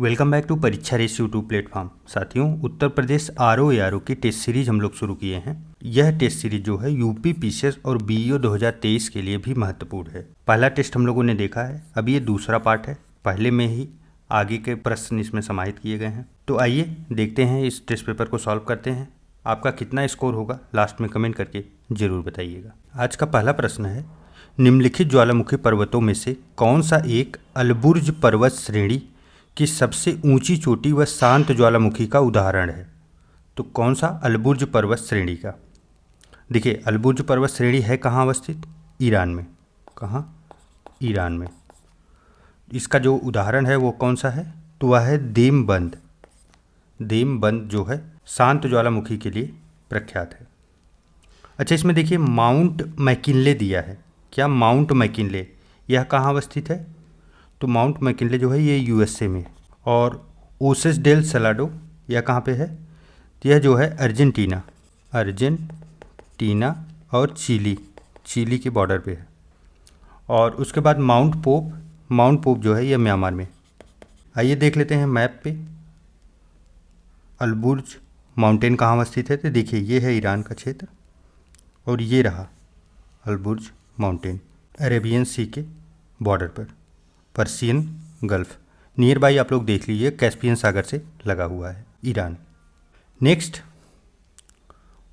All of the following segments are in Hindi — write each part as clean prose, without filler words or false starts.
वेलकम बैक टू परीक्षा रेस यूट्यूब प्लेटफॉर्म। साथियों, उत्तर प्रदेश आरओ की टेस्ट सीरीज हम लोग शुरू किए हैं। यह टेस्ट सीरीज जो है यूपी पीसीएस और बीईओ 2023 के लिए भी महत्वपूर्ण है। पहला टेस्ट हम लोगों ने देखा है, अभी ये दूसरा पार्ट है। पहले में ही आगे के प्रश्न इसमें समाहित किए गए हैं। तो आइए देखते हैं, इस टेस्ट पेपर को सॉल्व करते हैं। आपका कितना स्कोर होगा लास्ट में कमेंट करके जरूर बताइएगा। आज का पहला प्रश्न है, निम्नलिखित ज्वालामुखी पर्वतों में से कौन सा एक अलबुर्ज पर्वत श्रेणी की सबसे ऊंची चोटी व शांत ज्वालामुखी का उदाहरण है? तो कौन सा अलबुर्ज पर्वत श्रेणी का? देखिए, अलबुर्ज पर्वत श्रेणी है कहाँ अवस्थित? ईरान में। कहाँ? ईरान में। इसका जो उदाहरण है वो कौन सा है? तो वह है देमबंद। देमबंद जो है शांत ज्वालामुखी के लिए प्रख्यात है। अच्छा, इसमें देखिए माउंट मैकिनले दिया है। क्या माउंट मैकिनले, यह कहाँ अवस्थित है? तो माउंट मैकिनले जो है ये यूएसए में। और ओसेस डेल सलाडो यह कहाँ पे है? तो यह जो है अर्जेंटीना और चिली के बॉर्डर पे है। और उसके बाद माउंट पोप जो है यह म्यांमार में। आइए देख लेते हैं मैप पे अलबुर्ज माउंटेन कहाँ अवस्थित है। तो देखिए, ये है ईरान का क्षेत्र और ये रहा अलबुर्ज माउंटेन अरेबियन सी के बॉर्डर पर, पर्सियन गल्फ नियर बाई। आप लोग देख लीजिए, कैस्पियन सागर से लगा हुआ है ईरान। नेक्स्ट,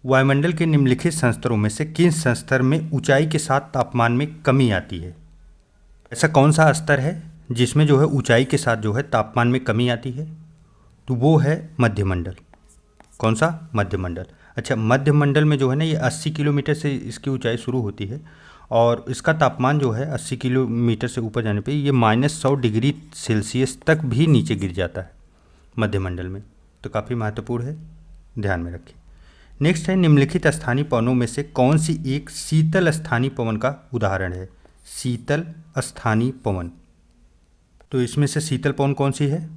वायुमंडल के निम्नलिखित संस्तरों में से किन संस्तर में ऊंचाई के साथ तापमान में कमी आती है? ऐसा कौन सा स्तर है जिसमें जो है ऊंचाई के साथ जो है तापमान में कमी आती है? तो वो है मध्यमंडल। कौन सा? मध्यमंडल। अच्छा, मध्यमंडल में जो है ना, ये 80 किलोमीटर से इसकी ऊंचाई शुरू होती है और इसका तापमान जो है 80 किलोमीटर से ऊपर जाने पे ये -100 डिग्री सेल्सियस तक भी नीचे गिर जाता है मध्यमंडल में। तो काफ़ी महत्वपूर्ण है, ध्यान में रखें। नेक्स्ट है, निम्नलिखित स्थानीय पवनों में से कौन सी एक शीतल स्थानीय पवन का उदाहरण है? शीतल स्थानीय पवन। तो इसमें से शीतल पवन कौन सी है?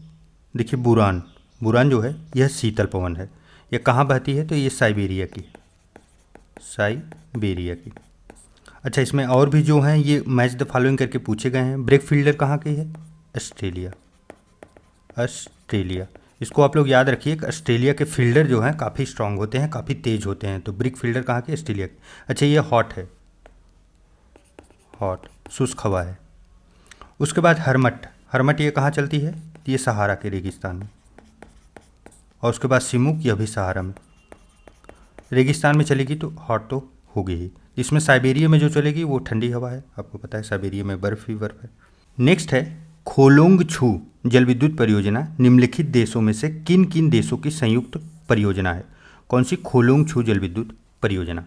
देखिए, बुरान जो है यह शीतल पवन है। यह कहाँ बहती है? तो ये साइबेरिया की। अच्छा, इसमें और भी जो हैं ये मैच द फॉलोइंग करके पूछे गए हैं। ब्रेक फील्डर कहाँ की है? ऑस्ट्रेलिया। इसको आप लोग याद रखिए, ऑस्ट्रेलिया के फील्डर जो हैं काफ़ी स्ट्रांग होते हैं, काफ़ी तेज होते हैं। तो ब्रेक फील्डर कहाँ की? ऑस्ट्रेलिया की। अच्छा, ये हॉट शुष्क हवा है। उसके बाद हरमट ये कहाँ चलती है? ये सहारा के रेगिस्तान में। और उसके बाद सिमुक, यह भी सहारा में। रेगिस्तान में चलेगी तो हॉट तो होगी ही। इसमें साइबेरिया में जो चलेगी वो ठंडी हवा है, आपको पता है साइबेरिया में बर्फ़ ही बर्फ़ है। नेक्स्ट है, खोलोंगछू जल विद्युत परियोजना निम्नलिखित देशों में से किन किन देशों की संयुक्त परियोजना है? कौन सी खोलोंगछू जल विद्युत परियोजना?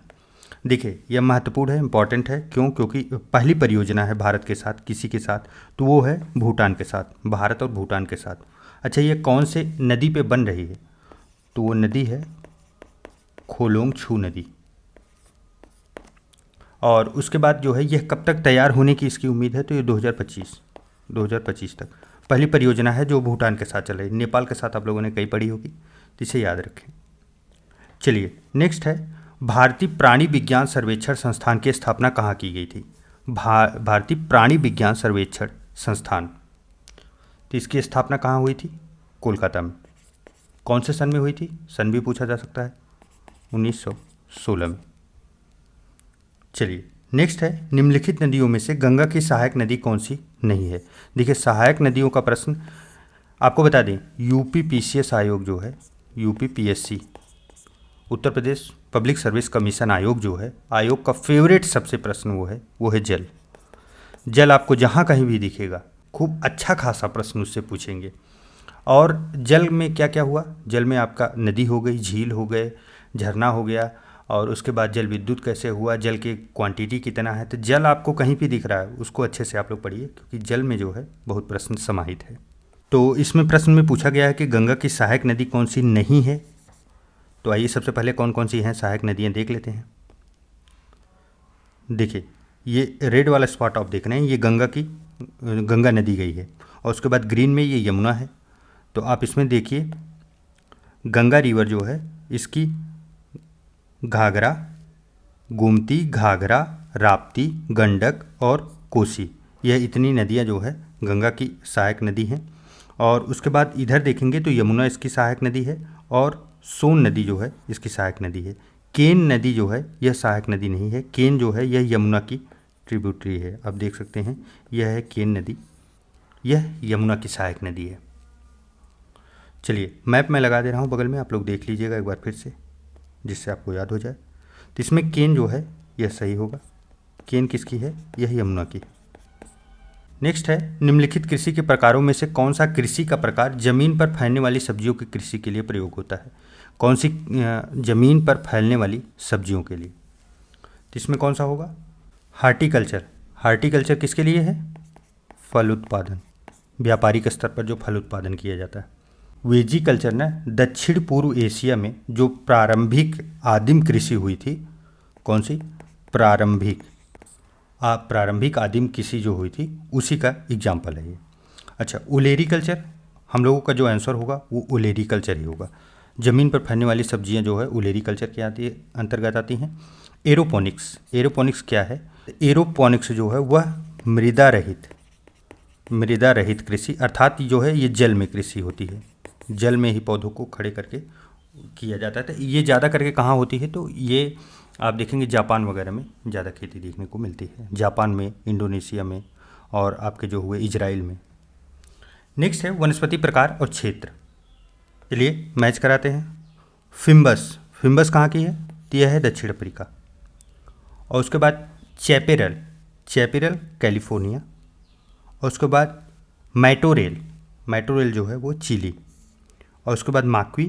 देखिए, यह महत्वपूर्ण है, इंपॉर्टेंट है। क्यों? क्योंकि पहली परियोजना है भारत के साथ, किसी के साथ, तो वो है भूटान के साथ, भारत और भूटान के साथ। अच्छा, ये कौन से नदी पे बन रही है? तो वो नदी है खोलोंगछू नदी। और उसके बाद जो है यह कब तक तैयार होने की इसकी उम्मीद है? तो ये 2025 तक। पहली परियोजना है जो भूटान के साथ चल रही है। नेपाल के साथ आप लोगों ने कई पढ़ी होगी, तो इसे याद रखें। चलिए, नेक्स्ट है, भारतीय प्राणी विज्ञान सर्वेक्षण संस्थान की स्थापना कहाँ की गई थी? भारतीय प्राणी विज्ञान सर्वेक्षण संस्थान, तो इसकी स्थापना कहाँ हुई थी? कोलकाता में। कौन से सन में हुई थी? सन भी पूछा जा सकता है, 1916 में। चलिए, नेक्स्ट है, निम्नलिखित नदियों में से गंगा की सहायक नदी कौन सी नहीं है? देखिए, सहायक नदियों का प्रश्न आपको बता दें, यूपी पीसीएस आयोग जो है, UP PSC, Uttar Pradesh public service commission आयोग जो है, आयोग का फेवरेट सबसे प्रश्न वो है जल आपको जहाँ कहीं भी दिखेगा खूब अच्छा खासा प्रश्न उससे पूछेंगे। और जल में क्या क्या हुआ? जल में आपका नदी हो गई, झील हो गए, झरना हो गया, और उसके बाद जल विद्युत कैसे हुआ, जल की क्वांटिटी कितना है। तो जल आपको कहीं भी दिख रहा है उसको अच्छे से आप लोग पढ़िए, क्योंकि जल में जो है बहुत प्रश्न समाहित है। तो इसमें प्रश्न में पूछा गया है कि गंगा की सहायक नदी कौन सी नहीं है। तो आइए सबसे पहले कौन कौन सी हैं सहायक नदियाँ देख लेते हैं। देखिए, ये रेड वाला स्पॉट आप देख रहे हैं, ये गंगा नदी गई है। और उसके बाद ग्रीन में ये यमुना है। तो आप इसमें देखिए, गंगा रिवर जो है इसकी घाघरा, गोमती, घाघरा, राप्ती, गंडक और कोसी, यह इतनी नदियाँ जो है गंगा की सहायक नदी हैं। और उसके बाद इधर देखेंगे तो यमुना इसकी सहायक नदी है और सोन नदी जो है इसकी सहायक नदी है। केन नदी जो है यह सहायक नदी नहीं है। केन जो है यह यमुना की ट्रिब्यूटरी है। आप देख सकते हैं यह है केन नदी, यह यमुना की सहायक नदी है। चलिए मैप में लगा दे रहा हूँ बगल में, आप लोग देख लीजिएगा एक बार फिर से जिससे आपको याद हो जाए। तो इसमें केन जो है यह सही होगा। केन किसकी है? यह यमुना की। नेक्स्ट है निम्नलिखित कृषि के प्रकारों में से कौन सा कृषि का प्रकार जमीन पर फैलने वाली सब्जियों की कृषि के लिए प्रयोग होता है? कौन सी जमीन पर फैलने वाली सब्जियों के लिए? तो इसमें कौन सा होगा? हार्टिकल्चर। हार्टिकल्चर किसके लिए है? फल उत्पादन, व्यापारिक स्तर पर जो फल उत्पादन किया जाता है। वेजिकल्चर ना दक्षिण पूर्व एशिया में जो प्रारंभिक आदिम कृषि हुई थी, कौन सी? प्रारंभिक आदिम कृषि जो हुई थी उसी का एग्जाम्पल है ये। अच्छा, उलेरी कल्चर, हम लोगों का जो आंसर होगा वो उलेरी कल्चर ही होगा। ज़मीन पर फैलने वाली सब्जियां जो है उलेरी कल्चर के अंतर्गत आती हैं। एरोपोनिक्स, एरोपोनिक्स क्या है? एरोपोनिक्स जो है वह मृदा रहित कृषि, अर्थात जो है ये जल में कृषि होती है। जल में ही पौधों को खड़े करके किया जाता है। तो ये ज़्यादा करके कहाँ होती है? तो ये आप देखेंगे जापान वगैरह में ज़्यादा खेती देखने को मिलती है, जापान में, इंडोनेशिया में और आपके जो हुए इजराइल में। नेक्स्ट है वनस्पति प्रकार और क्षेत्र। चलिए मैच कराते हैं। फिम्बस, फिम्बस कहाँ की है? तो यह है दक्षिण अफ्रीका। और उसके बाद चैपेरल, चैपेरल कैलिफोर्निया। और उसके बाद मैटोरेल, मैटोरेल जो है वो चिली। और उसके बाद माक्वी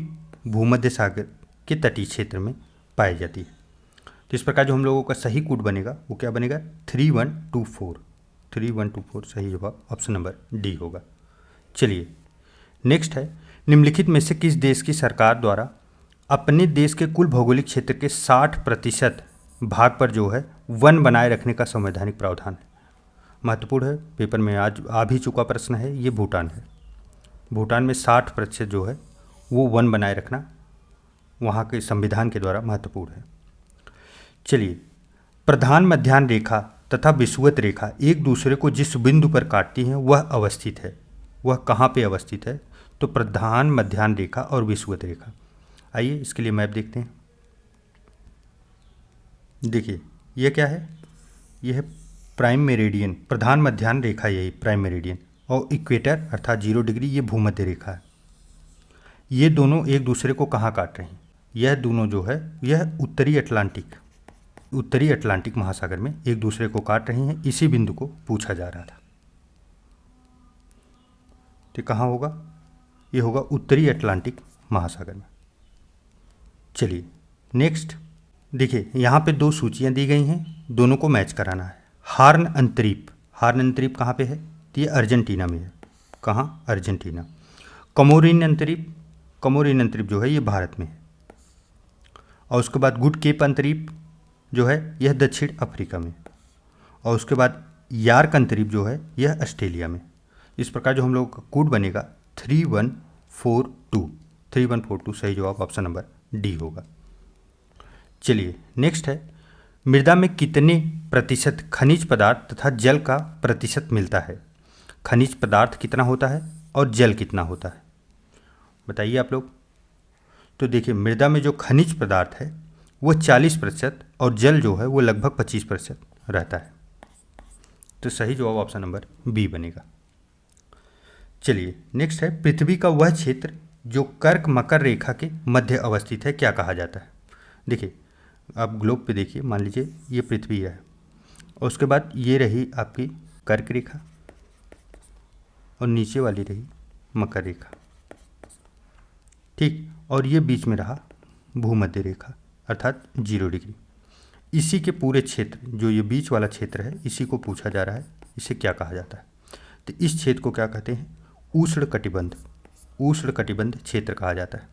भूमध्य सागर के तटीय क्षेत्र में पाई जाती है। तो इस प्रकार जो हम लोगों का सही कोड बनेगा वो क्या बनेगा? 3124। 3124 सही जवाब ऑप्शन नंबर डी होगा। चलिए नेक्स्ट है निम्नलिखित में से किस देश की सरकार द्वारा अपने देश के कुल भौगोलिक क्षेत्र के 60% भाग पर जो है वन बनाए रखने का संवैधानिक प्रावधान है? महत्वपूर्ण है, पेपर में आज आ भी चुका प्रश्न है। ये भूटान है। भूटान में 60% जो है वो वन बनाए रखना वहाँ के संविधान के द्वारा महत्वपूर्ण है। चलिए, प्रधान मध्याह्न रेखा तथा विषुवत रेखा एक दूसरे को जिस बिंदु पर काटती हैं वह अवस्थित है, वह कहाँ पे अवस्थित है? तो प्रधान मध्याह्न रेखा और विषुवत रेखा। आइए इसके लिए मैप देखते हैं। देखिए यह क्या है? यह है प्राइम मेरिडियन, प्रधान मध्याह्न रेखा यही प्राइम मेरिडियन, और इक्वेटर अर्थात 0 डिग्री ये भूमध्य रेखा है। ये दोनों एक दूसरे को कहाँ काट रहे हैं? यह दोनों जो है यह उत्तरी अटलांटिक महासागर में एक दूसरे को काट रहे हैं। इसी बिंदु को पूछा जा रहा था। तो कहाँ होगा? ये होगा उत्तरी अटलांटिक महासागर में। चलिए नेक्स्ट देखिए, यहाँ पे 2 सूचियाँ दी गई हैं, दोनों को मैच कराना है। हार्न अंतरीप, हार्न अंतरीप कहाँ पे है? तो ये अर्जेंटीना में है। कहाँ? अर्जेंटीना। कमोरिन अंतरीप, कमोरिन अंतरीप जो है ये भारत में है। और उसके बाद गुड केप अंतरीप जो है यह दक्षिण अफ्रीका में। और उसके बाद यार्क अंतरीप जो है यह ऑस्ट्रेलिया में। इस प्रकार जो हम लोगों का कोड बनेगा 3142। 3142 सही जवाब ऑप्शन नंबर डी होगा। चलिए नेक्स्ट है मृदा में कितने प्रतिशत खनिज पदार्थ तथा जल का प्रतिशत मिलता है? खनिज पदार्थ कितना होता है और जल कितना होता है? बताइए आप लोग। तो देखिए मृदा में जो खनिज पदार्थ है वो 40% और जल जो है वो लगभग 25% रहता है। तो सही जवाब ऑप्शन नंबर बी बनेगा। चलिए नेक्स्ट है पृथ्वी का वह क्षेत्र जो कर्क मकर रेखा के मध्य अवस्थित है क्या कहा जाता है? देखिए आप ग्लोब पे देखिए, मान लीजिए ये पृथ्वी है और उसके बाद ये रही आपकी कर्क रेखा और नीचे वाली रही मकर रेखा, ठीक, और ये बीच में रहा भूमध्य रेखा अर्थात 0 डिग्री। इसी के पूरे क्षेत्र जो ये बीच वाला क्षेत्र है इसी को पूछा जा रहा है, इसे क्या कहा जाता है? तो इस क्षेत्र को क्या कहते हैं? उष्ण कटिबंध, उष्ण कटिबंध क्षेत्र कहा जाता है।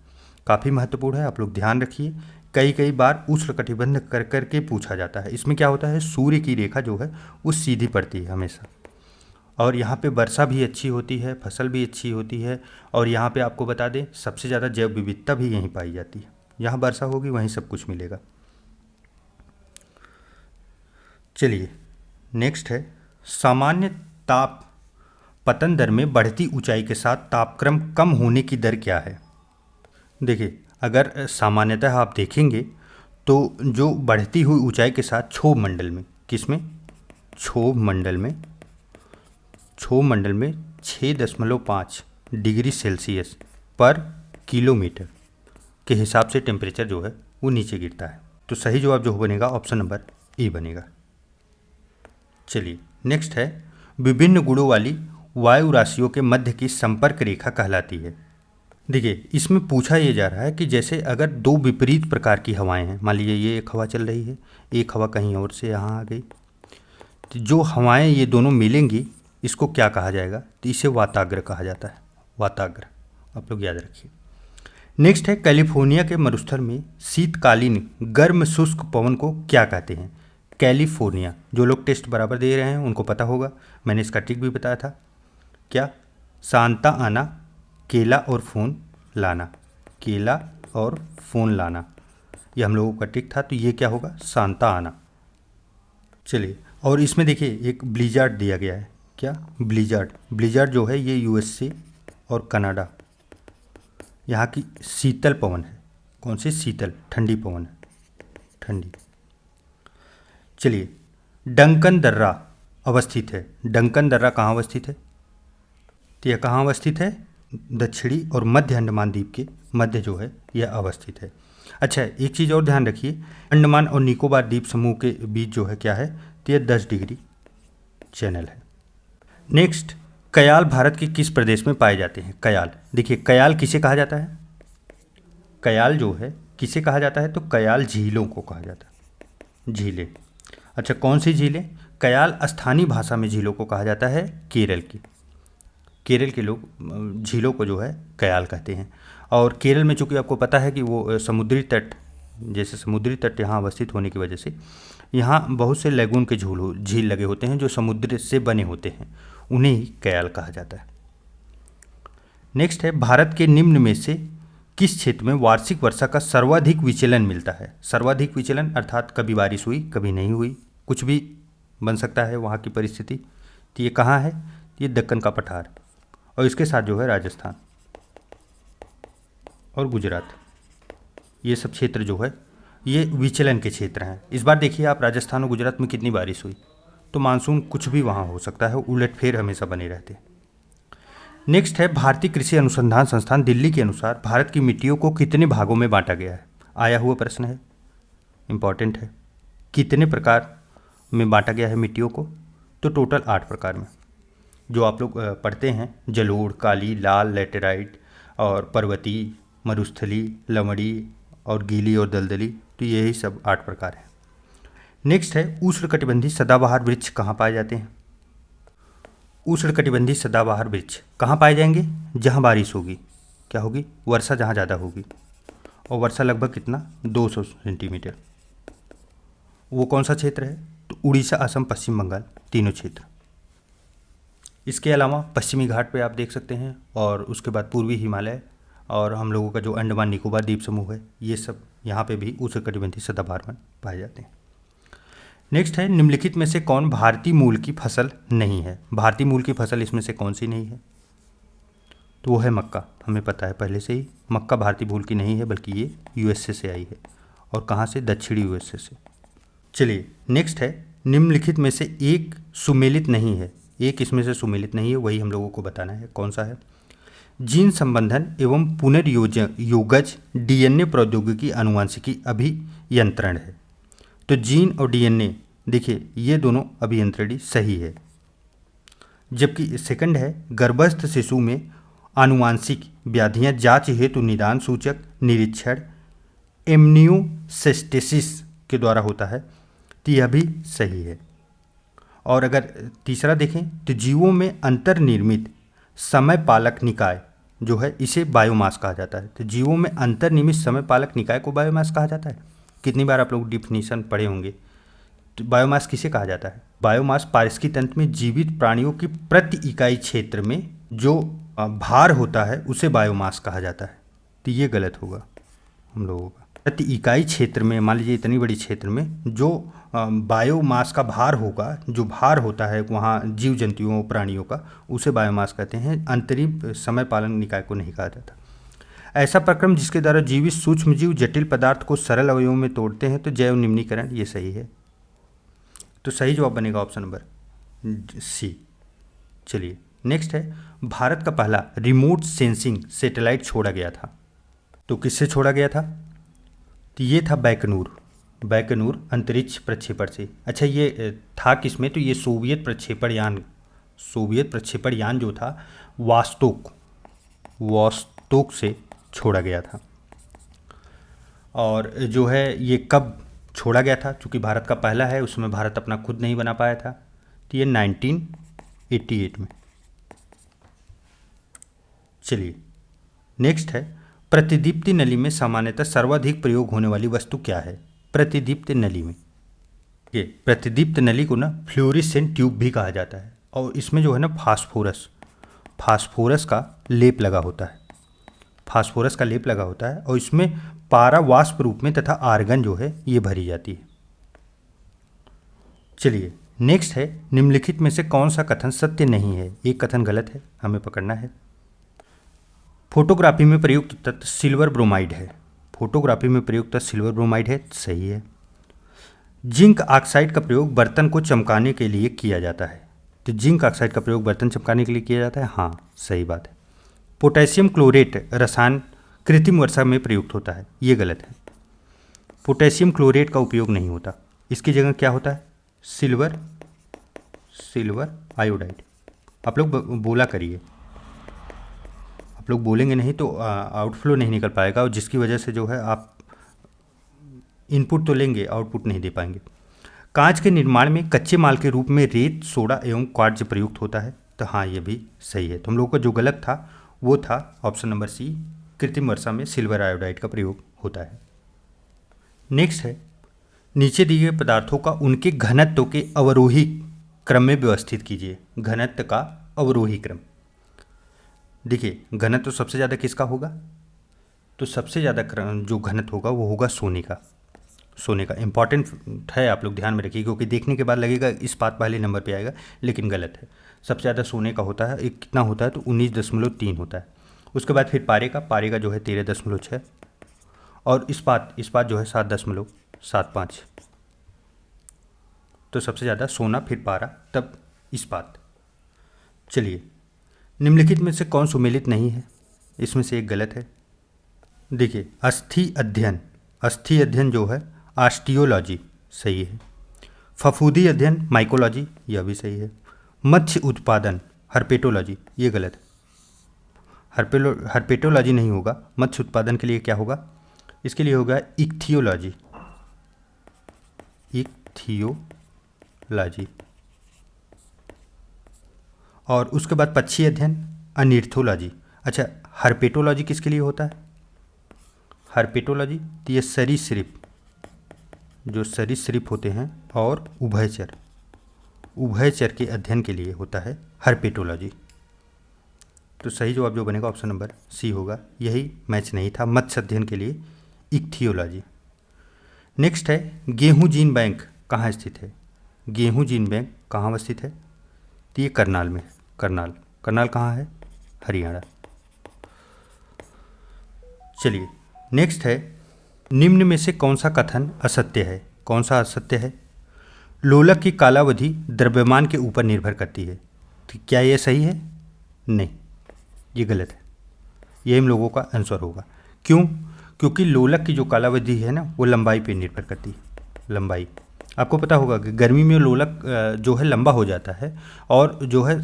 काफ़ी महत्वपूर्ण है, आप लोग ध्यान रखिए। कई बार उष्ण कटिबंध कर करके पूछा जाता है। इसमें क्या होता है? सूर्य की रेखा जो है वो सीधी पड़ती है हमेशा, और यहाँ पे वर्षा भी अच्छी होती है, फसल भी अच्छी होती है, और यहाँ पे आपको बता दें सबसे ज़्यादा जैव विविधता भी यहीं पाई जाती है। यहाँ वर्षा होगी वहीं सब कुछ मिलेगा। चलिए नेक्स्ट है सामान्य ताप पतन दर में बढ़ती ऊंचाई के साथ तापक्रम कम होने की दर क्या है? देखिए, अगर सामान्यतः आप देखेंगे तो जो बढ़ती हुई ऊंचाई के साथ क्षोभ मंडल में, किसमें? क्षोभ मंडल में 6.5 डिग्री सेल्सियस पर किलोमीटर के हिसाब से टेम्परेचर जो है वो नीचे गिरता है। तो सही जवाब जो बनेगा ऑप्शन नंबर ए बनेगा। चलिए नेक्स्ट है, विभिन्न गुणों वाली वायु राशियों के मध्य की संपर्क रेखा कहलाती है। देखिए, इसमें पूछा ये जा रहा है कि जैसे अगर दो विपरीत प्रकार की हवाएं हैं, मान लीजिए ये एक हवा चल रही है, एक हवा कहीं और से यहाँ आ गई, तो जो हवाएं ये दोनों मिलेंगी इसको क्या कहा जाएगा? तो इसे वाताग्र कहा जाता है, वाताग्र, आप लोग याद रखिए। नेक्स्ट है, कैलिफोर्निया के मरुस्थल में शीतकालीन गर्म शुष्क पवन को क्या कहते हैं? कैलिफोर्निया, जो लोग टेस्ट बराबर दे रहे हैं उनको पता होगा, मैंने इसका ट्रिक भी बताया था। क्या? सांता आना, केला और फोन लाना, केला और फोन लाना, ये हम लोगों का ट्रिक था। तो ये क्या होगा? सांता आना। चलिए, और इसमें देखिए एक ब्लिजार्ड दिया गया है। क्या? ब्लिजार्ड जो है ये यूएसए और कनाडा, यहाँ की शीतल पवन है। कौन सी? शीतल, ठंडी पवन है, ठंडी। चलिए, डंकन दर्रा अवस्थित है। डंकन दर्रा कहाँ अवस्थित है? तो यह कहाँ अवस्थित है? दक्षिणी और मध्य अंडमान द्वीप के मध्य जो है यह अवस्थित है। अच्छा, एक चीज़ और ध्यान रखिए, अंडमान और निकोबार द्वीप समूह के बीच जो है क्या है? तो यह 10 डिग्री चैनल है। नेक्स्ट, कयाल भारत के किस प्रदेश में पाए जाते हैं? कयाल, देखिए कयाल किसे कहा जाता है? कयाल जो है किसे कहा जाता है? तो कयाल झीलों को कहा जाता है, झीलें। अच्छा, कौन सी झीलें? कयाल स्थानीय भाषा में झीलों को कहा जाता है केरल की। केरल के लोग झीलों को जो है कयाल कहते हैं। और केरल में चूँकि आपको पता है कि वो समुद्री तट, जैसे समुद्री तट यहाँ अवस्थित होने की वजह से यहाँ बहुत से लैगून के झील लगे होते हैं जो समुद्र से बने होते हैं, उन्हें ही कयाल कहा जाता है। नेक्स्ट है, भारत के निम्न में से किस क्षेत्र में वार्षिक वर्षा का सर्वाधिक विचलन मिलता है? सर्वाधिक विचलन अर्थात कभी बारिश हुई कभी नहीं हुई, कुछ भी बन सकता है वहाँ की परिस्थिति। तो ये कहाँ है? ये दक्कन का पठार और इसके साथ जो है राजस्थान और गुजरात, ये सब क्षेत्र जो है ये विचलन के क्षेत्र हैं। इस बार देखिए आप, राजस्थान और गुजरात में कितनी बारिश हुई, तो मानसून कुछ भी वहाँ हो सकता है, उलटफेर हमेशा बने रहते हैं। नेक्स्ट है, भारतीय कृषि अनुसंधान संस्थान दिल्ली के अनुसार भारत की मिट्टियों को कितने भागों में बांटा गया है? आया हुआ प्रश्न है, इम्पॉर्टेंट है। कितने प्रकार में बांटा गया है मिट्टियों को? तो टोटल 8 प्रकार में, जो आप लोग पढ़ते हैं, जलोढ़, काली, लाल, लैटेराइट और पर्वतीय, मरुस्थली, लवणी और गीली और दलदली, तो यही सब 8 प्रकार हैं। नेक्स्ट है, उष्णकटिबंधीय सदाबहार वृक्ष कहाँ पाए जाते हैं? उष्णकटिबंधीय सदाबहार वृक्ष कहाँ पाए जाएंगे? जहाँ बारिश होगी, क्या होगी? वर्षा जहाँ ज़्यादा होगी, और वर्षा लगभग कितना? 200 सेंटीमीटर। वो कौन सा क्षेत्र है? तो उड़ीसा, असम, पश्चिम बंगाल, तीनों क्षेत्र। इसके अलावा पश्चिमी घाट पे आप देख सकते हैं, और उसके बाद पूर्वी हिमालय और हम लोगों का जो अंडमान निकोबार द्वीप समूह है, ये सब यहाँ पे भी उष्णकटिबंधीय सदाबहार वन पाए जाते हैं। नेक्स्ट है, निम्नलिखित में से कौन भारतीय मूल की फसल नहीं है? भारतीय मूल की फसल इसमें से कौन सी नहीं है? तो वो है मक्का। हमें पता है पहले से ही, मक्का भारतीय मूल की नहीं है, बल्कि ये यूएसए से आई है। और कहाँ से? दक्षिणी यूएसए से। चलिए नेक्स्ट है, निम्नलिखित में से एक सुमेलित नहीं है। एक इसमें से सुमेलित नहीं है, वही हम लोगों को बताना है, कौन सा है? जीन संबंधन एवं पुनर्योगज डीएनए प्रौद्योगिकी आनुवंशिकी अभियंत्रण है। तो जीन और डीएनए, देखिए ये दोनों अभियंत्रणीय सही है। जबकि सेकंड है, गर्भस्थ शिशु में आनुवांशिक व्याधियां जांच हेतु निदान सूचक निरीक्षण एम्नियोसेस्टेसिस के द्वारा होता है, तो यह भी सही है। और अगर तीसरा देखें तो जीवों में अंतर्निर्मित समय पालक निकाय जो है इसे बायोमास कहा जाता है। तो जीवों में अंतर्निर्मित समय पालक निकाय को बायोमास कहा जाता है। कितनी बार आप लोग डिफिनीशन पढ़े होंगे। तो बायोमास किसे कहा जाता है? बायोमास पारिस्थितिकी तंत्र में जीवित प्राणियों की प्रति इकाई क्षेत्र में जो भार होता है उसे बायोमास कहा जाता है। तो ये गलत होगा हम लोगों का। प्रति इकाई क्षेत्र में, मान लीजिए इतनी बड़ी क्षेत्र में जो बायोमास का भार होगा, जो भार होता है वहाँ जीव जंतुओं प्राणियों का, उसे बायोमास कहते हैं। अंतरिम समय पालन निकाय को नहीं कहा जाता। ऐसा प्रक्रम जिसके द्वारा जीवित सूक्ष्म जीव जटिल पदार्थ को सरल अवयवों में तोड़ते हैं तो जैव निम्नीकरण, ये सही है। तो सही जवाब बनेगा ऑप्शन नंबर सी। चलिए नेक्स्ट है, भारत का पहला रिमोट सेंसिंग सैटेलाइट छोड़ा गया था, तो किससे छोड़ा गया था? तो ये था बैकनूर अंतरिक्ष प्रक्षेपण से। अच्छा ये था किसमें? तो ये सोवियत प्रक्षेपण यान जो था वास्तोक से छोड़ा गया था। और जो है ये कब छोड़ा गया था? चूँकि भारत का पहला है, उसमें भारत अपना खुद नहीं बना पाया था, तो ये 1988 में। चलिए नेक्स्ट है, प्रतिदीप्ति नली में सामान्यतः सर्वाधिक प्रयोग होने वाली वस्तु क्या है? प्रतिदीप्ति नली में, ये प्रतिदीप्त नली को ना फ्लोरेसेंट ट्यूब भी कहा जाता है, और इसमें जो है ना फास्फोरस का लेप लगा होता है, और इसमें पारा वाष्प रूप में तथा आर्गन जो है ये भरी जाती है। चलिए नेक्स्ट है, निम्नलिखित में से कौन सा कथन सत्य नहीं है? एक कथन गलत है, हमें पकड़ना है। फोटोग्राफी में प्रयुक्त तत्व सिल्वर ब्रोमाइड है, सही है। जिंक ऑक्साइड का प्रयोग बर्तन को चमकाने के लिए किया जाता है, तो जिंक ऑक्साइड का प्रयोग बर्तन चमकाने के लिए किया जाता है, हाँ सही बात है। पोटेशियम क्लोरेट रसायन कृत्रिम वर्षा में प्रयुक्त होता है, ये गलत है। पोटेशियम क्लोरेट का उपयोग नहीं होता, इसकी जगह क्या होता है? Silver iodide. आप लोग बोला करिए, आप लोग बोलेंगे नहीं तो आउटफ्लो नहीं निकल पाएगा, और जिसकी वजह से जो है आप इनपुट तो लेंगे, आउटपुट नहीं दे पाएंगे। कांच के निर्माण में कच्चे माल के रूप में रेत, सोडा एवं क्वार्ट्ज प्रयुक्त होता है, तो हाँ ये भी सही है। तो हम लोगों का जो गलत था वो था ऑप्शन नंबर सी, कृत्रिम वर्षा में सिल्वर आयोडाइड का प्रयोग होता है। नेक्स्ट है, नीचे दिए गए पदार्थों का उनके घनत्व के अवरोही क्रम में व्यवस्थित कीजिए। घनत्व का अवरोही क्रम, देखिए घनत्व सबसे ज़्यादा किसका होगा? तो सबसे ज़्यादा जो घनत्व होगा वो होगा सोने का। इंपॉर्टेंट है, आप लोग ध्यान में रखिए, क्योंकि देखने के बाद लगेगा इस्पात पहले नंबर पे आएगा, लेकिन गलत है। सबसे ज़्यादा सोने का होता है, एक कितना होता है? तो 19.3 होता है। उसके बाद फिर पारे का जो है 13.6, और इस्पात जो है 7.75। तो सबसे ज़्यादा सोना, फिर पारा, तब इस्पात। चलिए निम्नलिखित में से कौन सुमेलित नहीं है? इसमें से एक गलत है। देखिए अस्थि अध्ययन जो है ऑस्टियोलॉजी, सही है। फफूंदी अध्ययन माइकोलॉजी, यह भी सही है। मत्स्य उत्पादन हर्पेटोलॉजी, ये गलत है। हर्पेटोलॉजी नहीं होगा, मत्स्य उत्पादन के लिए क्या होगा? इसके लिए होगा इक्थियोलॉजी। और उसके बाद पक्षी अध्ययन अनिर्थोलॉजी। अच्छा हर्पेटोलॉजी किसके लिए होता है? हर्पेटोलॉजी तो ये सरीसृप होते हैं और उभयचर के अध्ययन के लिए होता है हर्पेटोलॉजी। तो सही जवाब जो बनेगा ऑप्शन नंबर सी होगा, यही मैच नहीं था, मत्स्य अध्ययन के लिए इक्थियोलॉजी। नेक्स्ट है, गेहूं जीन बैंक कहाँ स्थित है? गेहूं जीन बैंक कहाँ स्थित है? तो ये करनाल में है। करनाल कहाँ है? हरियाणा। चलिए नेक्स्ट है, निम्न में से कौन सा कथन असत्य है? कौन सा असत्य है? लोलक की कालावधि द्रव्यमान के ऊपर निर्भर करती है, तो क्या ये सही है? नहीं, ये गलत है। ये हम लोगों का आंसर होगा। क्यों? क्योंकि लोलक की जो कालावधि है ना वो लंबाई पे निर्भर करती है। लंबाई, आपको पता होगा कि गर्मी में लोलक जो है लंबा हो जाता है और जो है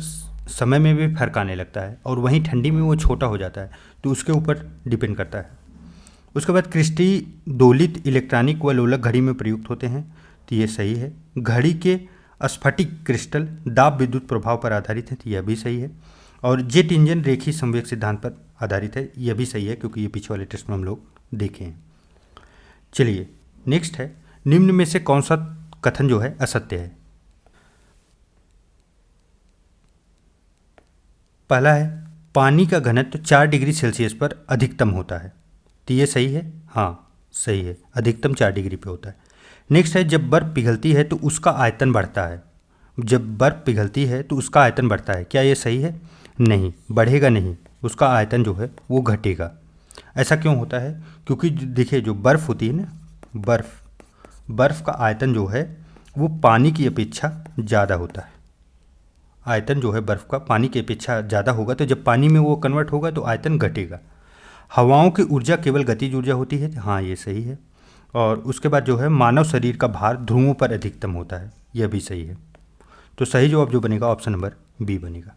समय में भी फर्क आने लगता है, और वहीं ठंडी में वो छोटा हो जाता है, तो उसके ऊपर डिपेंड करता है। उसके बाद क्रिस्टी दोलित इलेक्ट्रॉनिक व लोलक घड़ी में प्रयुक्त होते हैं, तो ये सही है। घड़ी के स्फटिक क्रिस्टल दाब विद्युत प्रभाव पर आधारित है, तो यह भी सही है। और जेट इंजन रेखीय संवेग सिद्धांत पर आधारित है, यह भी सही है, क्योंकि ये पीछे वाले टेस्ट में हम लोग देखे हैं। चलिए नेक्स्ट है, निम्न में से कौन सा कथन जो है असत्य है? पहला है, पानी का घनत्व 4 डिग्री सेल्सियस पर अधिकतम होता है, तो ये सही है, हाँ सही है, अधिकतम 4 डिग्री पे होता है। नेक्स्ट है, जब बर्फ़ पिघलती है तो उसका आयतन बढ़ता है। जब बर्फ़ पिघलती है तो उसका आयतन बढ़ता है, क्या ये सही है? नहीं, बढ़ेगा नहीं, उसका आयतन जो है वो घटेगा। ऐसा क्यों होता है? क्योंकि देखिए जो बर्फ़ होती है ना, बर्फ़ का आयतन जो है वो पानी की अपेक्षा ज़्यादा होता है। आयतन जो है बर्फ़ का पानी की अपेक्षा ज़्यादा होगा, तो जब पानी में वो कन्वर्ट होगा तो आयतन घटेगा। हवाओं की ऊर्जा केवल गतिज ऊर्जा होती है, हाँ ये सही है। और उसके बाद जो है मानव शरीर का भार ध्रुवों पर अधिकतम होता है, यह भी सही है। तो सही जवाब जो बनेगा ऑप्शन नंबर बी बनेगा।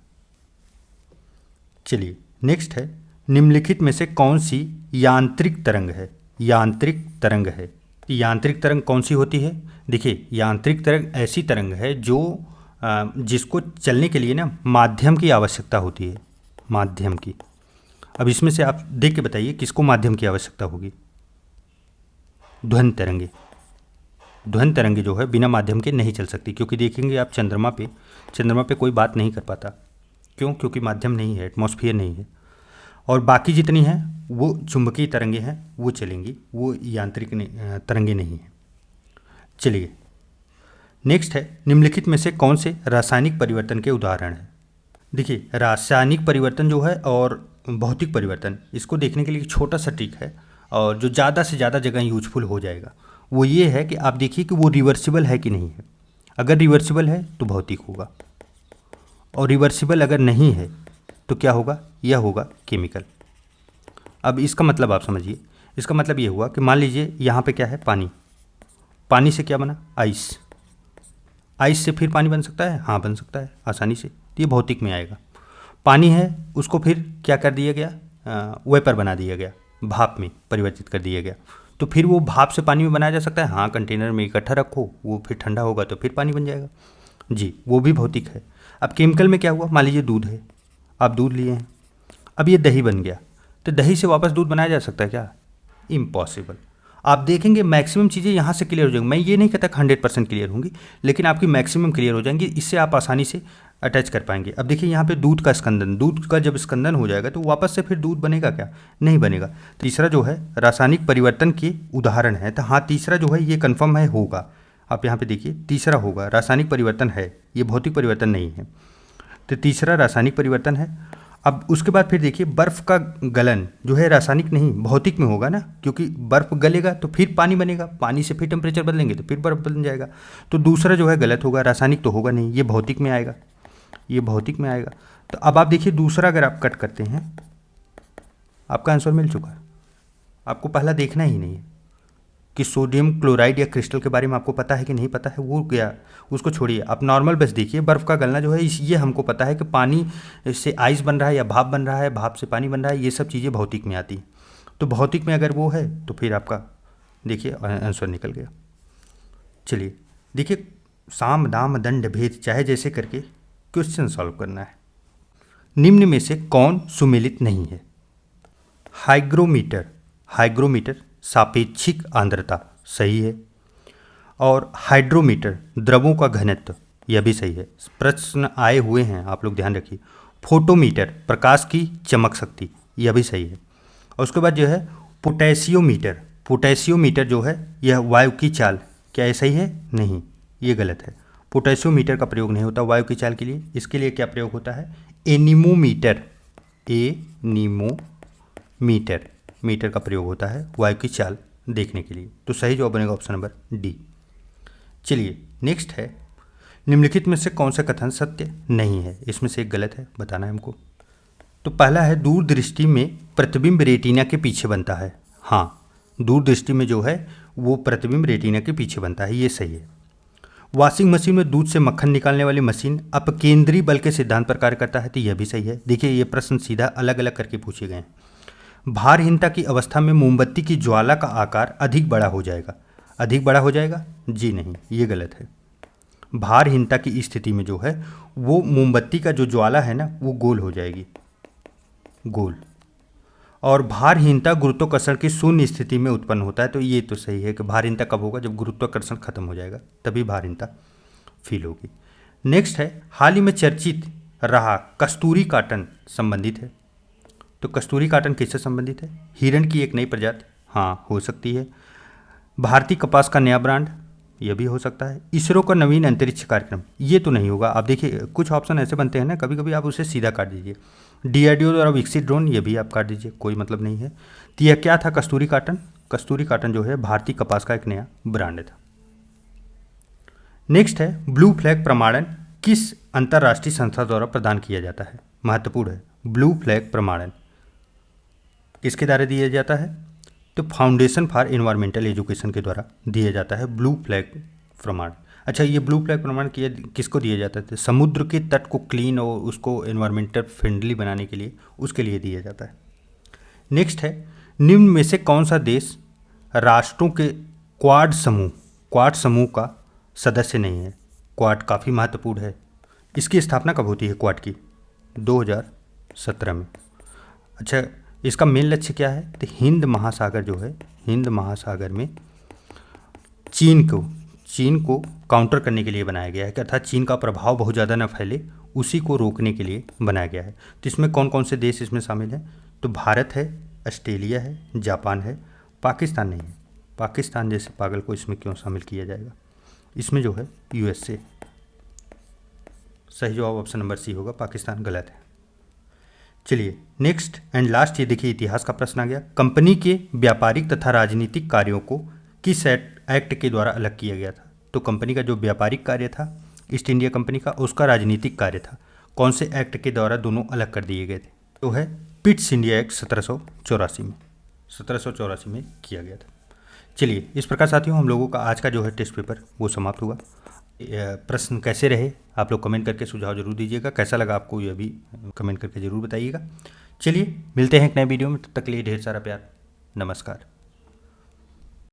चलिए नेक्स्ट है, निम्नलिखित में से कौन सी यांत्रिक तरंग है? यांत्रिक तरंग है, यांत्रिक तरंग कौन सी होती है? देखिए यांत्रिक तरंग ऐसी तरंग है जो जिसको चलने के लिए ना माध्यम की आवश्यकता होती है, माध्यम की। अब इसमें से आप देख के बताइए किसको माध्यम की आवश्यकता होगी? ध्वनि तरंगे। ध्वनि तरंगे जो है बिना माध्यम के नहीं चल सकती, क्योंकि देखेंगे आप चंद्रमा पे कोई बात नहीं कर पाता। क्यों? क्योंकि माध्यम नहीं है, एटमॉस्फेयर नहीं है। और बाकी जितनी हैं वो चुंबकीय तरंगे हैं, वो चलेंगी, वो यांत्रिक तरंगे नहीं हैं। चलिए नेक्स्ट है, निम्नलिखित में से कौन से रासायनिक परिवर्तन के उदाहरण हैं? देखिए रासायनिक परिवर्तन जो है और भौतिक परिवर्तन, इसको देखने के लिए एक छोटा सा ट्रिक है और जो ज़्यादा से ज़्यादा जगह यूजफुल हो जाएगा, वो ये है कि आप देखिए कि वो रिवर्सिबल है कि नहीं है। अगर रिवर्सिबल है तो भौतिक होगा, और रिवर्सिबल अगर नहीं है तो क्या होगा? यह होगा केमिकल। अब इसका मतलब आप समझिए, इसका मतलब ये हुआ कि मान लीजिए यहाँ पे क्या है? पानी। पानी से क्या बना? आइस। आइस से फिर पानी बन सकता है? हाँ बन सकता है आसानी से, तो ये भौतिक में आएगा। पानी है, उसको फिर क्या कर दिया गया? वेपर बना दिया गया, भाप में परिवर्तित कर दिया गया, तो फिर वो भाप से पानी में बनाया जा सकता है। हाँ, कंटेनर में इकट्ठा रखो, वो फिर ठंडा होगा तो फिर पानी बन जाएगा जी, वो भी भौतिक है। अब केमिकल में क्या हुआ? मान लीजिए दूध है, आप दूध लिए हैं, अब ये दही बन गया, तो दही से वापस दूध बनाया जा सकता है क्या? इम्पॉसिबल। आप देखेंगे मैक्सिमम चीज़ें यहाँ से क्लियर हो जाएंगी। मैं ये नहीं कहता 100% क्लियर होंगी, लेकिन आपकी मैक्सिमम क्लियर हो जाएंगी, इससे आप आसानी से अटैच कर पाएंगे। अब देखिए यहाँ पे दूध का स्कंदन, दूध का जब स्कंदन हो जाएगा तो वापस से फिर दूध बनेगा क्या? नहीं बनेगा। तीसरा जो है रासायनिक परिवर्तन के उदाहरण है, तो हाँ तीसरा जो है ये कन्फर्म है, होगा। आप यहाँ पे देखिए तीसरा होगा, रासायनिक परिवर्तन है, ये भौतिक परिवर्तन नहीं है, तो तीसरा रासायनिक परिवर्तन है। अब उसके बाद फिर देखिए बर्फ़ का गलन जो है रासायनिक नहीं भौतिक में होगा ना, क्योंकि बर्फ़ गलेगा तो फिर पानी बनेगा, पानी से फिर टेम्परेचर बदलेंगे तो फिर बर्फ़ बन जाएगा। तो दूसरा जो है गलत होगा, रासायनिक तो होगा नहीं, ये भौतिक में आएगा, ये भौतिक में आएगा। तो अब आप देखिए दूसरा अगर आप कट करते हैं, आपका आंसर मिल चुका है। आपको पहला देखना ही नहीं है कि सोडियम क्लोराइड या क्रिस्टल के बारे में आपको पता है कि नहीं पता है, वो गया, उसको छोड़िए। आप नॉर्मल बस देखिए, बर्फ़ का गलना जो है ये हमको पता है कि पानी से आइस बन रहा है या भाप बन रहा है, भाप से पानी बन रहा है, ये सब चीज़ें भौतिक में आती हैं। तो भौतिक में अगर वो है तो फिर आपका देखिए आंसर निकल गया। चलिए देखिए, साम दाम दंड भेद चाहे जैसे करके क्वेश्चन सॉल्व करना है। निम्न में से कौन सुमेलित नहीं है? हाइग्रोमीटर, हाइग्रोमीटर सापेक्षिक आर्द्रता सही है, और हाइड्रोमीटर द्रवों का घनत्व, यह भी सही है। प्रश्न आए हुए हैं, आप लोग ध्यान रखिए। फोटोमीटर प्रकाश की चमक शक्ति, यह भी सही है। और उसके बाद जो है पोटेशियोमीटर, पोटेशियोमीटर जो है यह वायु की चाल, क्या ये सही है? नहीं, ये गलत है। पोटेशियोमीटर का प्रयोग नहीं होता वायु की चाल के लिए। इसके लिए क्या प्रयोग होता है? एनीमोमीटर, एनीमोमीटर मीटर का प्रयोग होता है वायु की चाल देखने के लिए। तो सही जवाब बनेगा ऑप्शन नंबर डी। चलिए नेक्स्ट है, निम्नलिखित में से कौन सा कथन सत्य नहीं है? इसमें से एक गलत है, बताना है हमको। तो पहला है दूरदृष्टि में प्रतिबिंब रेटिना के पीछे बनता है। हाँ, दूरदृष्टि में जो है वो प्रतिबिंब रेटिना के पीछे बनता है, ये सही है। वॉशिंग मशीन में दूध से मक्खन निकालने वाली मशीन अपकेंद्री बल के सिद्धांत पर कार्य करता है, तो यह भी सही है। देखिए ये प्रश्न सीधा अलग अलग करके पूछे गए हैं। भारहीनता की अवस्था में मोमबत्ती की ज्वाला का आकार अधिक बड़ा हो जाएगा, अधिक बड़ा हो जाएगा? जी नहीं, ये गलत है। भारहीनता की स्थिति में जो है वो मोमबत्ती का जो ज्वाला है ना वो गोल हो जाएगी, गोल। और भारहीनता गुरुत्वाकर्षण की शून्य स्थिति में उत्पन्न होता है, तो ये तो सही है कि भारहीनता कब होगा? जब गुरुत्वाकर्षण खत्म हो जाएगा तभी भारहीनता फील होगी। नेक्स्ट है, हाल ही में चर्चित रहा कस्तूरी काटन संबंधित है। तो कस्तूरी काटन किससे संबंधित है? हिरण की एक नई प्रजाति, हाँ हो सकती है। भारतीय कपास का नया ब्रांड, ये भी हो सकता है। इसरो का नवीन अंतरिक्ष कार्यक्रम, ये तो नहीं होगा। आप देखिए कुछ ऑप्शन ऐसे बनते हैं ना, कभी कभी आप उसे सीधा काट दीजिए। डीआरडीओ द्वारा विकसित ड्रोन, ये भी आप काट दीजिए, कोई मतलब नहीं है। तो यह क्या था? कस्तूरी काटन। कस्तूरी काटन जो है भारतीय कपास का एक नया ब्रांड था। नेक्स्ट है ब्लू फ्लैग प्रमाणन किस अंतर्राष्ट्रीय संस्था द्वारा प्रदान किया जाता है? महत्वपूर्ण है। ब्लू फ्लैग प्रमाणन किसके द्वारा दिया जाता है? तो फाउंडेशन फॉर एनवायरमेंटल एजुकेशन के द्वारा दिया जाता है ब्लू फ्लैग प्रमाण। अच्छा, ये ब्लू फ्लैग प्रमाण किसको दिया जाता है? समुद्र के तट को क्लीन और उसको एनवायरमेंटल फ्रेंडली बनाने के लिए, उसके लिए दिया जाता है। नेक्स्ट है निम्न में से कौन सा देश राष्ट्रों के क्वाड समूह का सदस्य नहीं है? क्वाड काफ़ी महत्वपूर्ण है। इसकी स्थापना कब होती है क्वाड की? 2017 में। अच्छा, इसका मेन लक्ष्य क्या है? तो हिंद महासागर जो है, हिंद महासागर में चीन को काउंटर करने के लिए बनाया गया है, अर्थात चीन का प्रभाव बहुत ज़्यादा न फैले, उसी को रोकने के लिए बनाया गया है। तो इसमें कौन कौन से देश इसमें शामिल हैं? तो भारत है, ऑस्ट्रेलिया है, जापान है, पाकिस्तान नहीं है। पाकिस्तान जैसे पागल को इसमें क्यों शामिल किया जाएगा? इसमें जो है यूएसए। सही जवाब ऑप्शन नंबर सी होगा, पाकिस्तान गलत है। चलिए नेक्स्ट एंड लास्ट, ये देखिए इतिहास का प्रश्न आ गया। कंपनी के व्यापारिक तथा राजनीतिक कार्यों को किस एक्ट के द्वारा अलग किया गया था? तो कंपनी का जो व्यापारिक कार्य था ईस्ट इंडिया कंपनी का, उसका राजनीतिक कार्य था, कौन से एक्ट के द्वारा दोनों अलग कर दिए गए थे? तो है पिट्स इंडिया एक्ट 1784 में किया गया था। चलिए इस प्रकार साथियों हम लोगों का आज का जो है टेस्ट पेपर वो समाप्त हुआ। प्रश्न कैसे रहे आप लोग कमेंट करके सुझाव जरूर दीजिएगा, कैसा लगा आपको यह भी कमेंट करके ज़रूर बताइएगा। चलिए मिलते हैं एक नए वीडियो में, तब तक के लिए ढेर सारा प्यार, नमस्कार।